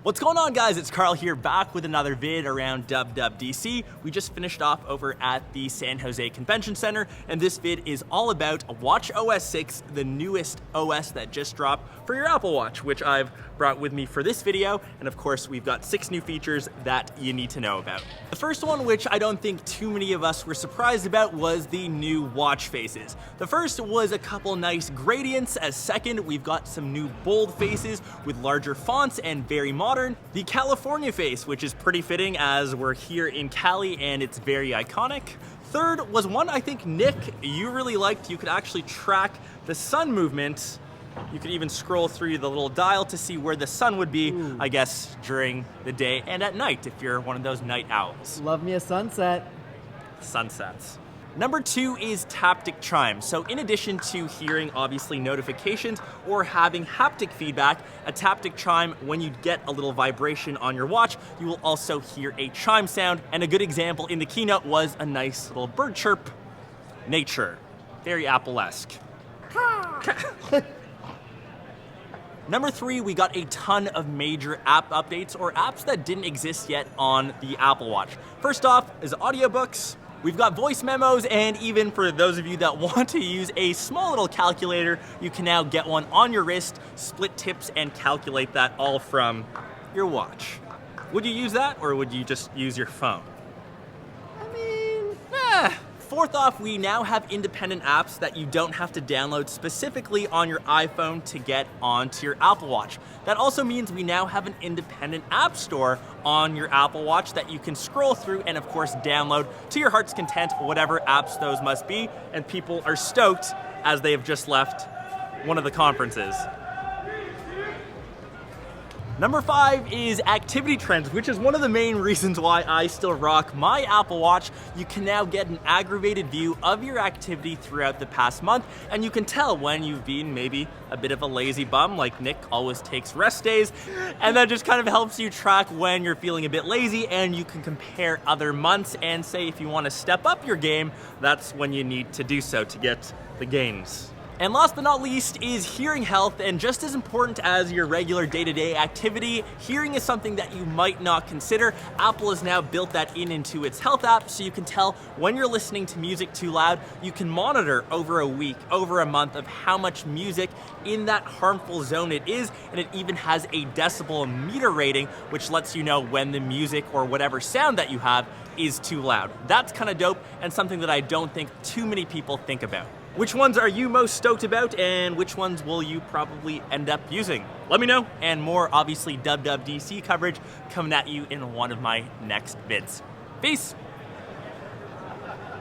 What's going on, guys? It's Karl here, back with another vid around WWDC. We just finished off over at the San Jose Convention Center, and this vid is all about watchOS 6, the newest OS that just dropped for your Apple Watch, which I've brought with me for this video. And of course, we've got 6 new features that you need to know about. The first one, which I don't think too many of us were surprised about, was the new watch faces. The first was a couple nice gradients. As second, we've got some new bold faces with larger fonts and very modern. The California face, which is pretty fitting as we're here in Cali and it's very iconic. Third was one I think, Nick, you really liked. You could actually track the sun movement. You could even scroll through the little dial to see where the sun would be, I guess, during the day and at night if you're one of those night owls. Love me a sunset. Sunsets. Number 2 is taptic chime. So in addition to hearing obviously notifications or having haptic feedback, a taptic chime, when you get a little vibration on your watch, you will also hear a chime sound. And a good example in the keynote was a nice little bird chirp. Nature. Very Apple-esque. Number 3, we got a ton of major app updates or apps that didn't exist yet on the Apple Watch. First off is audiobooks. We've got voice memos, and even for those of you that want to use a small little calculator, you can now get one on your wrist, split tips, and calculate that all from your watch. Would you use that, or would you just use your phone? Fourth off, we now have independent apps that you don't have to download specifically on your iPhone to get onto your Apple Watch. That also means we now have an independent app store on your Apple Watch that you can scroll through and of course download to your heart's content, whatever apps those must be, and people are stoked as they have just left one of the conferences. Number 5 is activity trends, which is one of the main reasons why I still rock my Apple Watch. You can now get an aggregated view of your activity throughout the past month, and you can tell when you've been maybe a bit of a lazy bum, like Nick always takes rest days, and that just kind of helps you track when you're feeling a bit lazy, and you can compare other months and say if you want to step up your game, that's when you need to do so to get the gains. And last but not least is hearing health, and just as important as your regular day-to-day activity, hearing is something that you might not consider. Apple has now built that into its health app, so you can tell when you're listening to music too loud. You can monitor over a week, over a month of how much music in that harmful zone it is, and it even has a decibel meter rating, which lets you know when the music or whatever sound that you have is too loud. That's kind of dope, and something that I don't think too many people think about. Which ones are you most stoked about, and which ones will you probably end up using? Let me know, and more obviously WWDC coverage coming at you in one of my next vids. Peace!